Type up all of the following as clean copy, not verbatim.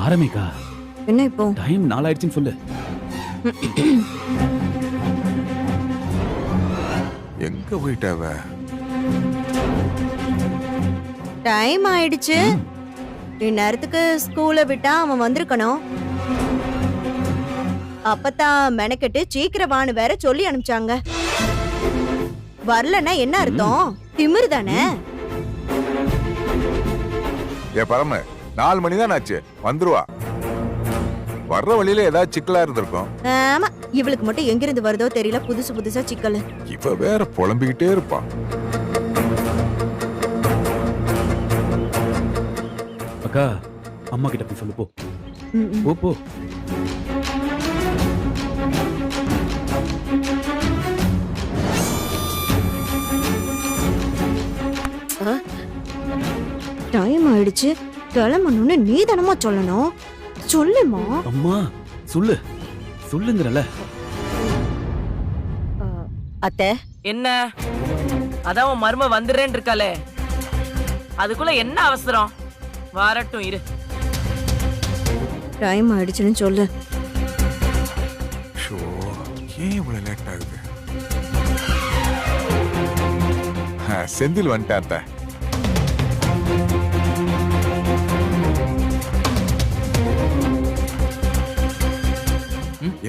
ஆரம்பிக்கா. என்ன இப்போ? டைம் 4 ஆயிடுச்சுன்னு சொல்லு. எங்க போயிட்டாவ? டைம் ஆயிடுச்சு. இந்நேரத்துக்கு ஸ்கூல விட்டா அவன் வந்திருக்கணும். அப்பதான் மெனக்கெட்டு சீக்கிரம் வான்னு வேற சொல்லி அனுப்பிச்சாங்க. வரலன்னா என்ன அர்த்தம்? திமிரு தானே. ஏ பரம, 4 மணி தான் ஆச்சு, வந்துருவா. வர்ற வழியில ஏதாவது சிக்கலா இருந்திருக்கும். ஆமா, இவளுக்கு மட்டும் எங்கிருந்து வருதோ தெரியல, புதுசு புதுசா சிக்கல். இவ வேற புலம்பிக்கிட்டே இருப்பா. அக்கா, அம்மா கிட்ட போய் சொல்லு போ. ம், ம். போ போ. டைம் ஆயிடுச்சு, கிளம்பணும்னு நீ தானமா சொல்லணும். சொல்லுமா. அம்மா சொல்லு, சொல்லுங்கறல. அத்தை, என்ன? அதான் உன் மரும வந்துடுறேன்னு இருக்காளே, அதுக்குள்ள என்ன அவசரம்? வரட்டும் இரு. டைம் ஆயிடுச்சுன்னு சொல்லு. ஷோ, ஏன் இவ்வளவு லேட் ஆகுது? செந்தில் வந்துட்டாத்த.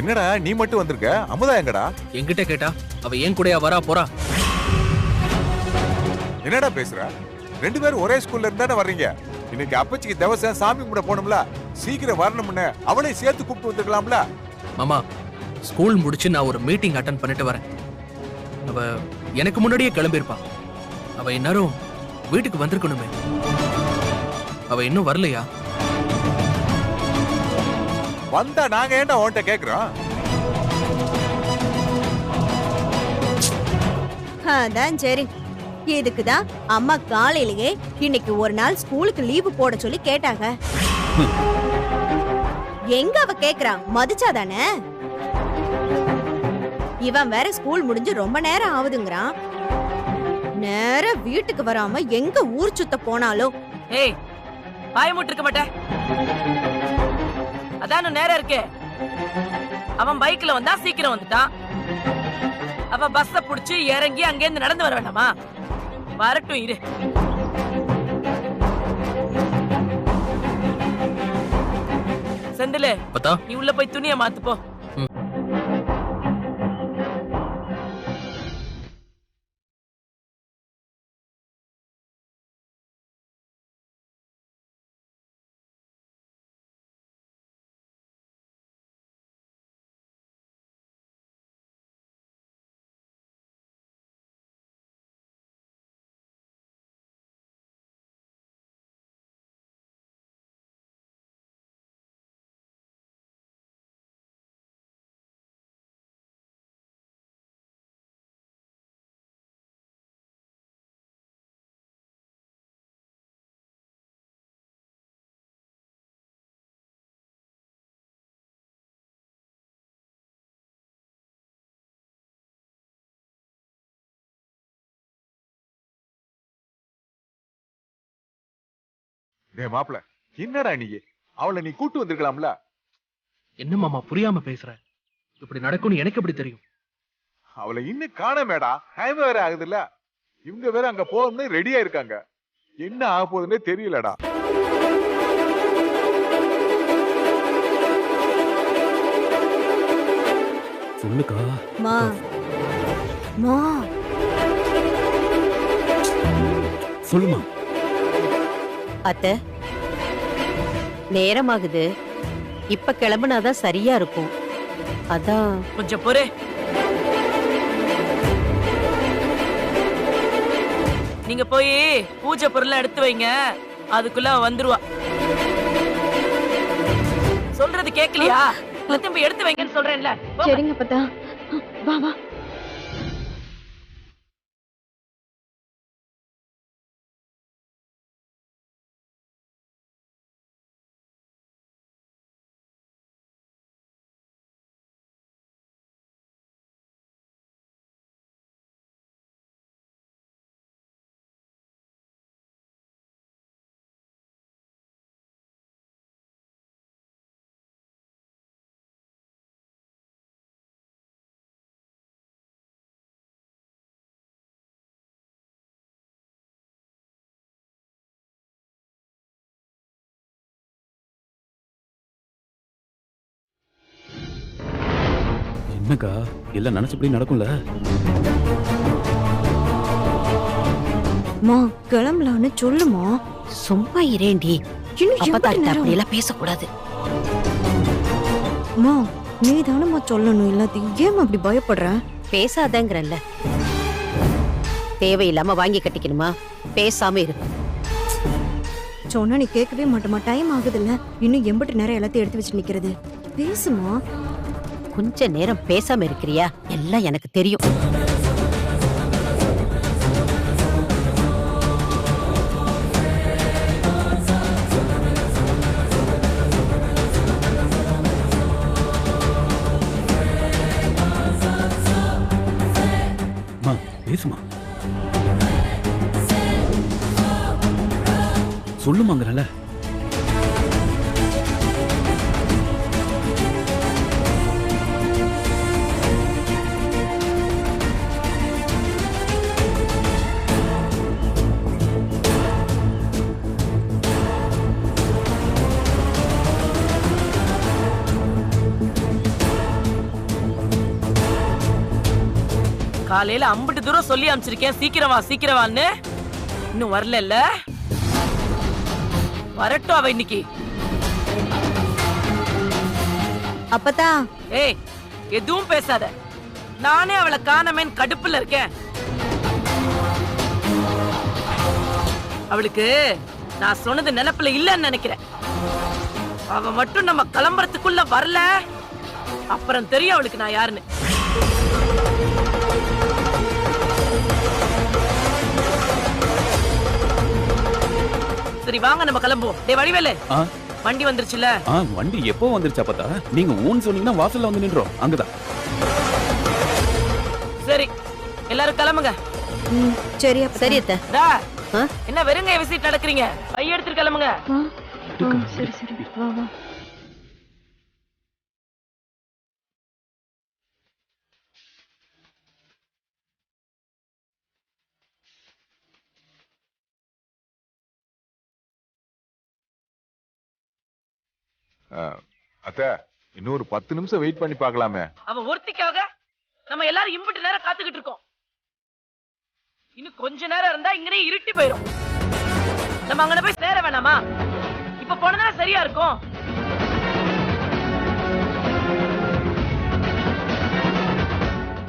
என்னடா நீ மட்டும் வந்திருக்க? அமுதா எங்கடா? என்கிட்ட கேட்டா அவ ஏன் கூடயா வரா போறா? என்னடா பேசுற? 2 பேரும் ஒரே ஸ்கூல்ல இருந்தானே வர்றீங்க. இன்னைக்கு அப்பச்சிக்கு தவசம் சாமி கும்பிட போனோம்ல, சீக்கிரம் வரணும்னு அவளை சேர்த்து கூப்பிட்டு வந்துருக்கலாம்ல. மாமா, ஸ்கூல் முடிச்சு நான் ஒரு மீட்டிங் அட்டன் பண்ணிட்டு வரேன். அவ எனக்கு முன்னாடியே கிளம்பியிருப்பா. அவ இந்நேரம் வீட்டுக்கு வந்திருக்கணுமே. அவ இன்னும் வரலையா? வந்தா நாங்க ஏன்டா உன்கிட்ட கேக்குறோம்? அதான் சரி. இதுக்குதான் அம்மா காலையிலேயே இன்னைக்கு ஒரு நாள் ஸ்கூலுக்கு லீவு போட சொல்லி கேட்டாங்க. எங்க அவ கேக்குறா? மதிச்சாதானே. இவன் வேற ஸ்கூல் முடிஞ்சு ரொம்ப நேரம் ஆகுதுங்கிறான். நேர வீட்டுக்கு வராம எங்க ஊர் சுத்த போனாலும். ஏய், வாய மூட்டிருக்க மாட்டேன். அதான் நேரம் இருக்கே. அவன் பைக்ல வந்தா சீக்கிரம் வந்துட்டான். அவ பஸ்ஸ புடிச்சு இறங்கி அங்கேருந்து நடந்து வர வேண்டாமா? வரட்டும் இரு. செந்திலே, நீ உள்ள போய் துணிய மாத்து போ. டேய் மாப்ள, என்னடா நீ? அவளை நீ கூட்டு வந்திருக்கலாம்ல. என்ன மாமா புரியாம பேசுற? இப்படி நடக்கும்னு எனக்கு எப்படி தெரியும்? அவளை இன்னும் காணமேடா. டைம் வேற ஆகுதுல்ல. இவங்க வேற அங்க போகணும்னு ரெடியா இருக்காங்க. என்ன ஆக போகுதுன்னே தெரியலடா. சொல்லுக்கா. மா மா சொல்லுமா. அத்தை, நேரமாகுது. இப்ப கிளம்புனாதான் சரியா இருக்கும். அதான் கொஞ்சம் பொறு. நீங்க போய் பூஜை பொருள் எடுத்து வைங்க. அதுக்குள்ள அவ வந்துருவா. சொல்றது கேக்கலையா? எல்லாத்தையும் போய் எடுத்து வைங்கன்னு சொல்றேன்ல. சரிங்க பத்தா. வா வா. என்னக்கா எல்லாம் நினைச்சபடி நடக்கும்ல? மா கிளம்பலான்னு சொல்லுமா. சும்மா இரேண்டி. இன்னும் அப்பதான் எவ்வளவு நேரம்? அப்படியெல்லாம் பேசக்கூடாது. மா நீ தானம்மா சொல்லணும் எல்லாத்தையும். ஏன் அப்படி பயப்படுற? பேசாதங்கறல்ல. தேவையில்லாம வாங்கி கட்டிக்கணுமா? பேசாம இரு. சொன்னா நீ கேட்கவே மாட்டோமா? டைம் ஆகுதுல்ல. இன்னும் எம்பிட்டு நேரம் எல்லாத்தையும் எடுத்து வச்சு நிக்கிறது. பேசுமா. கொஞ்ச நேரம் பேசாம இருக்கிறியா? எல்லாம் எனக்கு தெரியும். அம்மா பேசுமா. சொல்லுமாங்கறல. காலையில அம்பிட்டு தூரம் சொல்லி அனுப்பிச்சிருக்கேன் சீக்கிரம் வா சீக்கிரம் வான்னு. இன்னும் வரல. வரட்டும் அவ இன்னைக்கு. அப்பதா ஏய் எதுவும் பேசாத. நானே அவளை காணமேன்னு கடுப்புல இருக்கேன். அவளுக்கு நான் சொன்னது நினைப்புல இல்லன்னு நினைக்கிறேன். அவ மட்டும் நம்ம கிளம்புறதுக்குள்ள வரல, அப்புறம் தெரியும் அவளுக்கு நான் யாருன்னு. சரி வாங்க நம்ம கிளம்புவோம். டேய் வடிவேலு, ஆ வண்டி வந்துருச்சுல? வண்டி எப்போ வந்துருச்சா பார்த்தா? நீங்க ஊன்னு சொன்னீங்கன்னா வாசல்ல வந்து நின்றோம். அங்கதான். சரி எல்லாரும் கிளம்புங்க. சரி அப்ப சரி அத்தை. டா, ஆ? என்ன வெறுங்க விசிட் நடக்கிறீங்க? பை எடுத்துட்டு கிளம்புங்க. சரி சரி வா வா. அத்தை இன்னொரு 10 நிமிஷம் வெயிட் பண்ணி பார்க்கலாமே. அவ ஒருத்திக்காக நம்ம எல்லாரும் இம்பிட்டு நேரம் காத்துக்கிட்டு இருக்கோம். இன்னும் கொஞ்ச நேரம் இருந்தா இங்கனே இருட்டி போயிரும். நம்ம அங்கன போய் சேர வேணாமா? இப்ப போனதா சரியா இருக்கும்.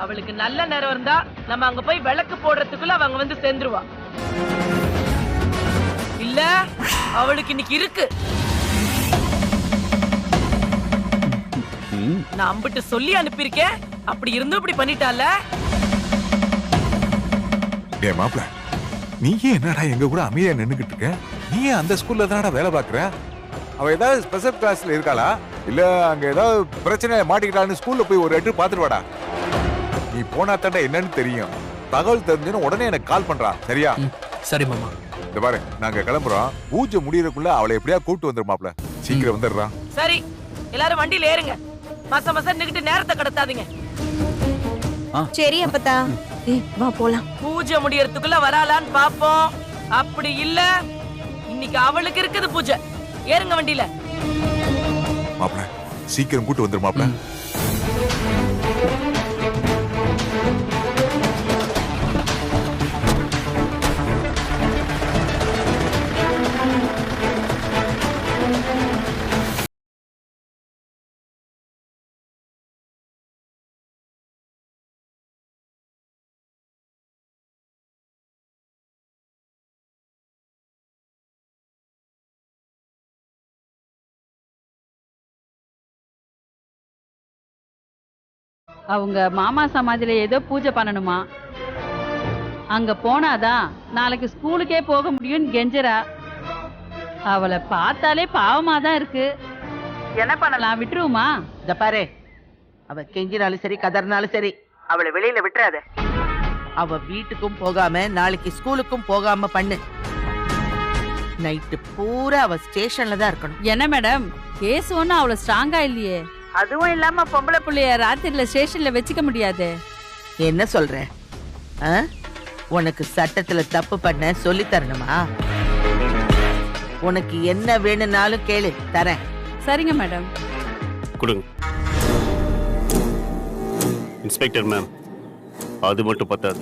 அவளுக்கு நல்ல நேரம் இருந்தா நம்ம அங்க போய் விளக்கு போடுறதுக்குள்ள அவங்க வந்து சேர்ந்துருவா. இல்ல அவளுக்கு இன்னைக்கு இருக்கு. நான் அம்பிட்டு சொல்லி அனுப்பியிருக்கேன். அப்படி இருந்தும் இப்படி பண்ணிட்டால. டே மாப்ள, நீ என்னடா எங்க கூட அமைதியா நின்னுகிட்டு இருக்க? நீ அந்த ஸ்கூல்ல தானடா வேலை பாக்குற? அவ ஏதாவது ஸ்பெஷல் கிளாஸ்ல இருக்காளா? இல்ல அங்க ஏதாவது பிரச்சனை மாட்டிக்கிட்டான்னு ஸ்கூல்ல போய் ஒரு எட்டு பாத்துட்டு வாடா. நீ போனா தாண்டா என்னன்னு தெரியும். தகவல் தெரிஞ்சுன்னு உடனே எனக்கு கால் பண்றா. சரியா? சரி மாமா. இந்த பாரு, நாங்க கிளம்புறோம். பூஜை முடியறதுக்குள்ள அவளை எப்படியா கூப்பிட்டு வந்துரு மாப்ள. சீக்கிரம் வந்துடுறா. சரி எல்லாரும் வண்டியில ஏறுங்க. மச மச நிக்கிட்டு நேரத்தை கடத்தாதீங்க. சரி அப்பதா. வா போலாம். பூஜை முடியறதுக்குள்ள வராலான்னு பாப்போம். அப்படி இல்ல இன்னைக்கு அவளுக்கு இருக்குது பூஜை. ஏறுங்க வண்டியில. மாப்ள சீக்கிரம் கூட்டு வந்துரு மாப்ள. அவங்க மாமா சமாதியில ஏதோ பூஜை பண்ணணுமா. அங்க போனாதான் நாளைக்கு ஸ்கூலுக்கே போக முடியும்னு கெஞ்சரா. அவளை பார்த்தாலே பாவமா தான் இருக்கு. என்ன பண்ணலாம்? விட்டுருவோமா? இத பாரு, அவ கெஞ்சினாலும் சரி கதறினாலும் சரி அவளை வெளியில விட்டுறாத. அவ வீட்டுக்கும் போகாம நாளைக்கு ஸ்கூலுக்கும் போகாம பண்ணு. நைட்டு பூரா அவ ஸ்டேஷன்ல தான் இருக்கணும். என்ன மேடம், கேஸ் ஒன்னும் அவ்வளவு ஸ்ட்ராங்கா இல்லையே. அதுவும் இல்லாம பொம்பளை புள்ளைய ராத்திரில ஸ்டேஷன்ல வச்சுக்க முடியாது. என்ன சொல்ற? உனக்கு சட்டத்துல தப்பு பண்ண சொல்லி தரணுமா? உனக்கு என்ன வேணும்னாலும் கேளு, தரேன். சரிங்க மேடம். கொடுங்க. இன்ஸ்பெக்டர் மேம், அது மட்டும் பத்தாது.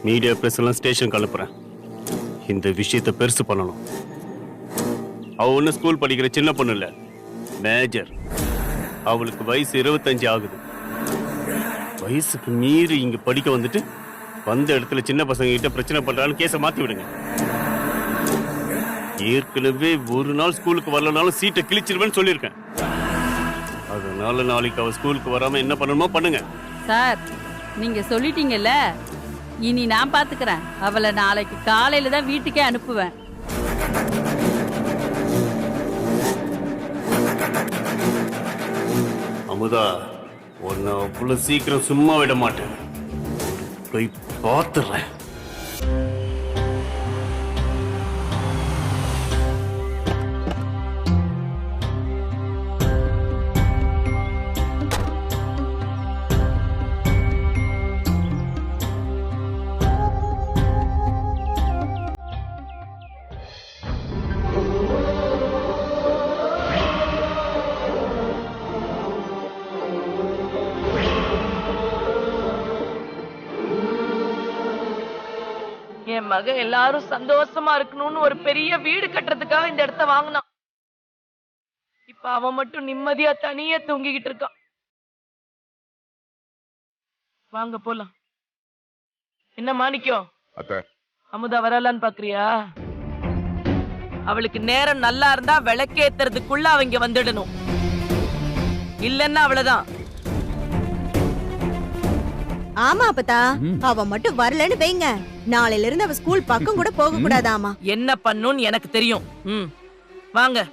மீடியா பிரஸ் எல்லாம் ஸ்டேஷனுக்கு அனுப்புறேன். இந்த விஷயத்தை பெருசு பண்ணணும். அவ ஒன்னும் ஸ்கூல் படிக்கிற சின்ன பொண்ணு இல்ல, மேஜர். அவளுக்கு வயசு 25 ஆகுது. வயசுக்கு மீறி இங்க படிக்க வந்துட்டு வந்த இடத்துல சின்ன பசங்க கிட்ட பிரச்சனை பண்றாலும் கேஸை மாத்தி விடுங்க. ஏற்கனவே ஒரு நாள் ஸ்கூலுக்கு வரலனாலும் சீட்டை கிழிச்சிருவேன்னு சொல்லியிருக்கேன். அதனால நாளைக்கு அவ ஸ்கூலுக்கு வராம என்ன பண்ணணுமோ பண்ணுங்க. சார், நீங்க சொல்லிட்டீங்கல்ல, இனி நான் பாத்துக்கிறேன். அவளை நாளைக்கு காலையில தான் வீட்டுக்கே அனுப்புவேன். அமுதா, உன்னை அவ்வளவு சீக்கிரம் சும்மா விட மாட்டேன். போய் பார்த்துறேன். என் மகன் எல்லாரும் சந்தோஷமா இருக்கணும்னு ஒரு பெரிய வீடு கட்டுறதுக்காக இந்த இடத்த வாங்கினான். இப்ப அவன் மட்டும் நிம்மதியா தனியா தூங்கிக்கிட்டு இருக்கான். வாங்க போலாம். என்ன மாணிக்கம், அமுதா வரலான்னு பாக்குறியா? அவளுக்கு நேரம் நல்லா இருந்தா விளக்கேத்துறதுக்குள்ள அவங்க வந்துடணும். இல்லன்னா அவ்வளவுதான். ஆமா அப்பதா, அவ மட்டும் வரலன்னு வைங்க, நாளையில இருந்து அவ ஸ்கூல் பக்கம் கூட போக கூடாதாமா. என்ன பண்ணுன்னு எனக்கு தெரியும். வாங்க.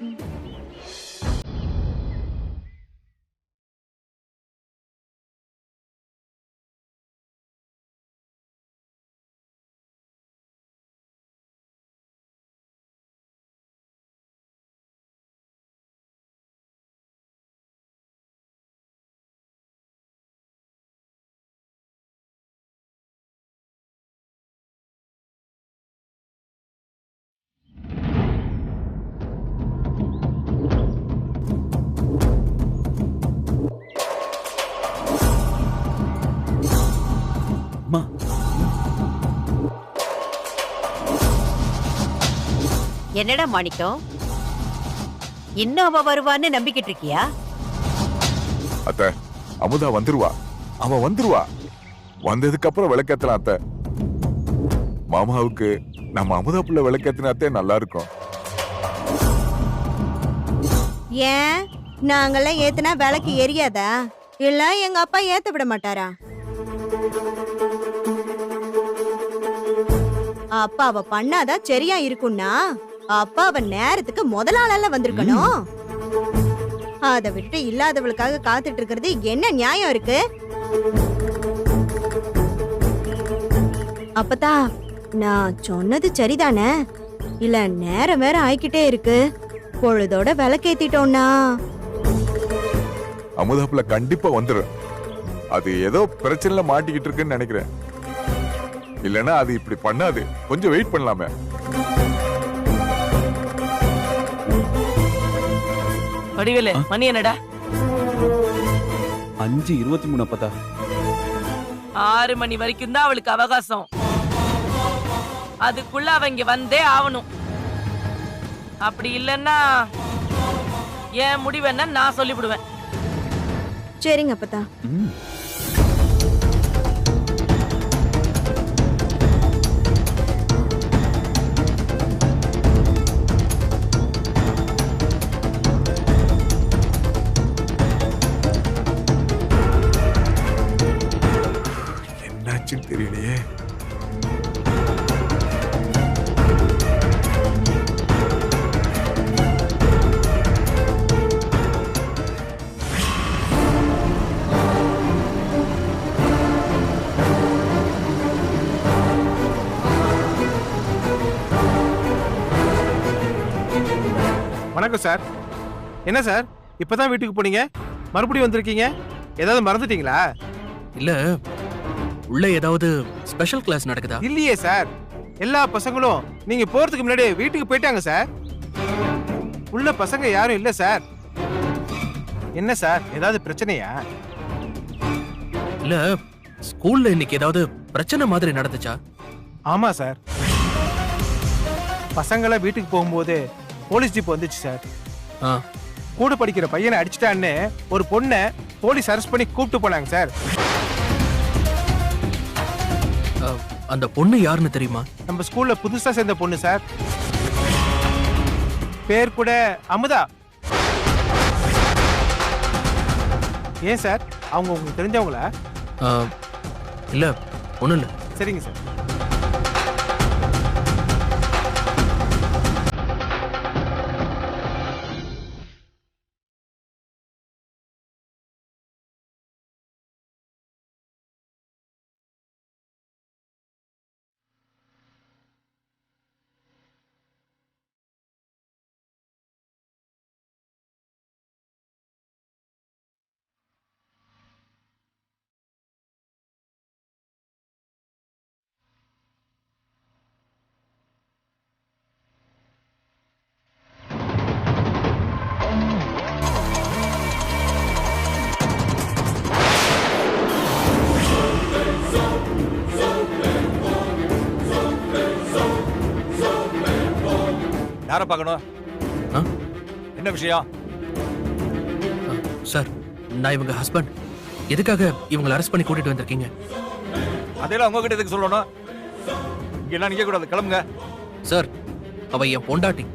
என்னடா மாணிக்கம், இன்னும் அவ வருவான்னு நம்பிக்கிட்டு இருக்கியா? அத்தை, அமுதா வந்துருவா. அவ வந்துருவா. வந்ததுக்கு அப்புறம் விளக்கேத்தலாம் அத்தை. மாமாவுக்கு நம்ம அமுதா புள்ள விளக்கேத்தின அத்தை நல்லா இருக்கும். ஏன் நாங்கெல்லாம் ஏத்துனா விளக்கு எரியாதா? இல்ல எங்க அப்பா ஏத்த விட மாட்டாரா? அப்பா அவ பண்ணாதான் சரியா இருக்கும்னா அப்பா அவ நேரத்துக்கு முதலாள வந்திருக்கணும். அதை விட்டு இல்லாதவளுக்காக காத்துட்டு இருக்கிறது என்ன நியாயம் இருக்கு? அப்பதா, நான் சொன்னது சரிதானே? இல்ல நேரம் வேற ஆயிக்கிட்டே இருக்கு. பொழுதோட விளக்கேத்திட்டோம்னா அமுதாப்புல கண்டிப்பா வந்துடும். அது ஏதோ பிரச்சனைல மாட்டிக்கிட்டு இருக்குன்னு நினைக்கிறேன். இல்லனா அது இப்படி பண்ணாது. கொஞ்சம் வெயிட் பண்ணலாமே. வடிவேலு, மணி என்னடா? 5:23 அப்பதா. 6 மணி வரைக்கும் தான் அவளுக்கு அவகாசம். அதுக்குள்ள அவங்க வந்தே ஆகணும். அப்படி இல்லன்னா என் முடிவு என்ன நான் சொல்லிவிடுவேன். சரிங்க அப்பதா. என்னாச்சுன்னு தெரியலையே. வணக்கம் சார். என்ன சார், இப்பதான் வீட்டுக்கு போனீங்க, மறுபடியும் வந்திருக்கீங்க? ஏதாவது மறந்துட்டீங்களா? இல்ல, உள்ள ஏதாவது ஸ்பெஷல் கிளாஸ் நடக்குதா? இல்லையே சார், எல்லா பசங்களும் நீங்க போறதுக்கு முன்னாடி வீட்டுக்கு போயிட்டாங்க சார். உள்ள பசங்க யாரும் இல்ல சார். என்ன சார், ஏதாவது பிரச்சனையா? இல்ல ஸ்கூல்ல இன்னைக்கு ஏதாவது பிரச்சனை மாதிரி நடந்துச்சா? ஆமா சார், பசங்கள வீட்டுக்கு போகும்போது போலீஸ் ஜீப் வந்துச்சு சார். ஆ, கூட படிக்கிற பையனை அடிச்சிட்டான்னு ஒரு பொண்ணை போலீஸ் அரெஸ்ட் பண்ணி கூப்பிட்டு போனாங்க சார். அந்த பொண்ணு யாருன்னு தெரியுமா? நம்ம ஸ்கூல்ல புதுசா சேர்ந்த பொண்ணு சார். பேர் கூட அமுதா. ஏன் சார், அவங்க உங்களுக்கு தெரிஞ்சவங்களா? இல்ல, ஒண்ணும் இல்ல. சரிங்க சார். யாரை பார்க்கணும்? என்ன விஷயம்? சார், நான் இவங்க ஹஸ்பண்ட். எதுக்காக இவங்களை அரெஸ்ட் பண்ணி கூட்டிட்டு வந்திருக்கீங்க? அதெல்லாம் உங்ககிட்ட எதுக்கு சொல்லணும்? இங்கெல்லாம் நிக்க கூடாது, கிளம்புங்க. சார், அவ என் பொண்டாட்டி.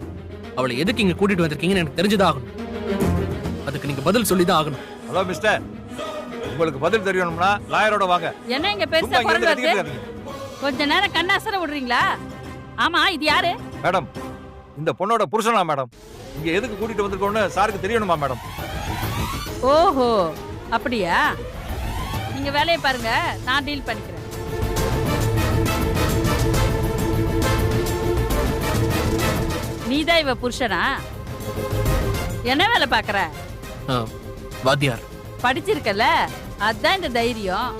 அவளை எதுக்கு இங்க கூட்டிட்டு வந்திருக்கீங்கன்னு எனக்கு தெரிஞ்சுதான் ஆகணும். அதுக்கு நீங்க பதில் சொல்லிதான் ஆகணும். ஹலோ மிஸ்டர், உங்களுக்கு பதில் தெரியணும்னா லாயரோட வாங்க. என்ன இங்க பெருசா குரல் வருது? கொஞ்ச நேரம் கண்ணாசர விடுறீங்களா? ஆமா, இது யாரு? மேடம், இந்த பொண்ணோட புருஷனா மேடம். இங்க எதுக்கு கூட்டிட்டு வந்திருக்கோன்னு சாருக்கு தெரியணுமா மேடம்? ஓஹோ, அப்படியா? நீங்க வேலையை பாருங்க, நான் டீல் பண்ணிக்கிறேன். நீதான் இவ புருஷனா? என்ன வேலை பாக்குற? வாத்தியார். படிச்சிருக்கல, அதான் இந்த தைரியம்.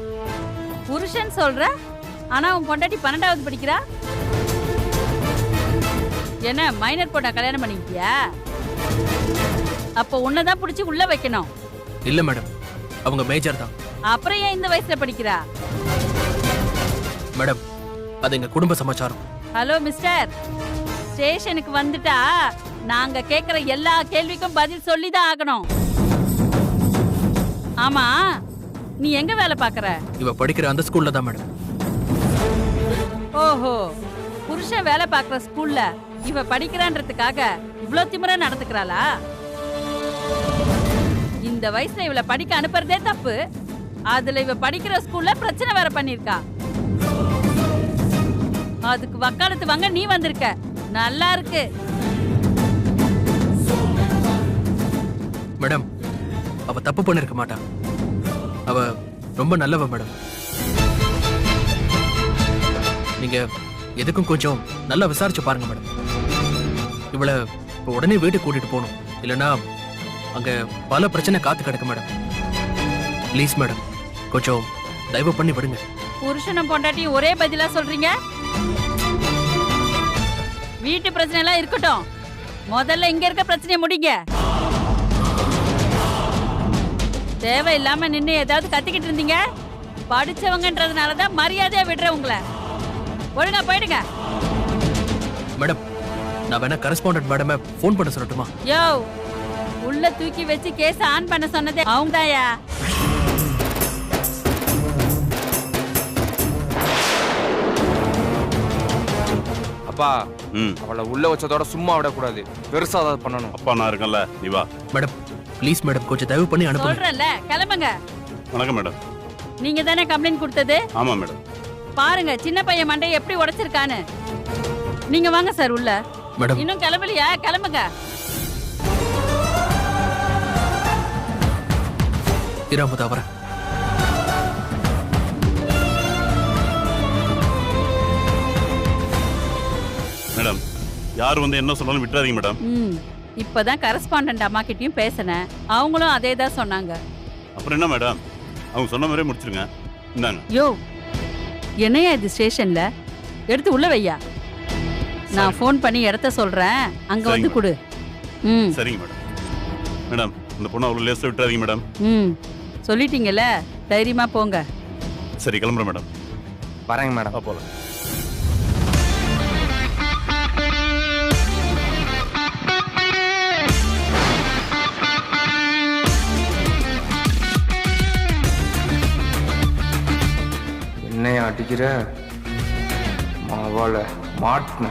புருஷன் சொல்ற, ஆனா உன் பொண்டாட்டி 12வது படிக்கிறா. என்ன மைனர் பொண்ண கல்யாணம் பண்ணிக்கிட்டியா? அப்ப உன்னதான் புடிச்சு உள்ள வைக்கணும். இல்ல மேடம், அவங்க மேஜர் தான். அப்புறம் ஏன் இந்த வயசுல படிக்கிறா? மேடம், அது எங்க குடும்ப சமாச்சாரம். ஹலோ மிஸ்டர், ஸ்டேஷனுக்கு வந்துட்டா நாங்க கேக்குற எல்லா கேள்விக்கும் பதில் சொல்லிதான் ஆகணும். ஆமா, நீ எங்க வேலை பாக்குற? இவ படிக்கிற அந்த ஸ்கூல்ல தான் மேடம். ஓஹோ, புருஷன் வேலை பாக்குற ஸ்கூல்ல இவ படிக்கிறான்றதுக்காக இவ்ளோ திமிரா நடந்துக்கிறாளா? இந்த வயசுல இவளை படிக்க அனுப்புறதே தப்பு. அதுல இவ படிக்கிற ஸ்கூல்ல பிரச்சனை வேற பண்ணிருக்கா. அதுக்கு வக்காலத்து வாங்க நீ வந்திருக்க. நல்லா இருக்கு. மேடம், அவ தப்பு பண்ணிருக்க மாட்டா. அவ ரொம்ப நல்லவ மேடம். நீங்க எதுக்கும் கொஞ்சம் நல்லா விசாரிச்சு பாருங்க மேடம். இவளை உடனே வீட்டுக்கு கூட்டிட்டு போகணும். இல்லைன்னா அங்க பல பிரச்சனை காத்து கிடக்கு மேடம். ப்ளீஸ் மேடம், கொஞ்சம் தயவு பண்ணி விடுங்க. புருஷனும் பொண்டாட்டியும் ஒரே பதிலா சொல்றீங்க? வீட்டு பிரச்சனை எல்லாம் இருக்கட்டும், முதல்ல இங்க இருக்க பிரச்சனையை முடிங்க. தேவையில்லாம நின்னு ஏதாவது கத்திக்கிட்டு இருந்தீங்க. படிச்சவங்கன்றதுனாலதான் மரியாதையா விடுற உங்களை. ஒழுங்கா போயிடுங்க. மேடம், நான் வேணா கரஸ்பாண்டன்ட் மேடம் ஃபோன் பண்ண சொல்லட்டுமா? யோ, உள்ள தூக்கி வச்சு கேஸ் ஆன் பண்ண சொன்னதே அவங்கதாயா? அப்பா, அவளை உள்ள வச்சதோட சும்மா விடக்கூடாது, பெருசா ஏதாவது பண்ணணும். அப்பா நான் இருக்கேன்ல, நீ வா. மேடம், ப்ளீஸ் மேடம், கொஞ்சம் தயவு பண்ணி அனுப்புங்க. சொல்றேன்ல, கிளம்புங்க. வணக்கம் மேடம். நீங்க தானே கம்ப்ளைண்ட் கொடுத்தது? ஆமா மேடம். பாருங்க சின்ன பையன் மண்டை எப்படி உடைச்சிருக்கான்னு. நீங்க வாங்க சார் உள்ள. மேடம், இன்னும் கிளம்பலையா? கிளம்புங்க. இராமுதா வரேன். மேடம், யார் வந்து என்ன சொன்னாலும் விட்டுறாதீங்க மேடம். இப்பதான் கரஸ்பாண்டன்ட் அம்மா கிட்டயும் பேசினேன். அவங்களும் அதே தான் சொன்னாங்க. அப்புறம் என்ன மேடம், அவங்க சொன்ன மாதிரியே முடிச்சிருங்க. இந்தாங்க. யோ, என்னையா இது ஸ்டேஷன்ல? எடுத்து உள்ள வையா. நான் ஃபோன் பண்ணி இடத்த சொல்றேன், அங்க வந்து கொடு. சரிங்க மேடம். மேடம், இந்த பொண்ணு அவ்வளவு லேசா விட்டுறாதீங்க மேடம். சொல்லிட்டீங்கல்ல, தைரியமா போங்க. சரி கிளம்புறேன் மேடம். வரேங்க மேடம். போலாம். என்னைய அடிக்கிற மாவால மாட்டின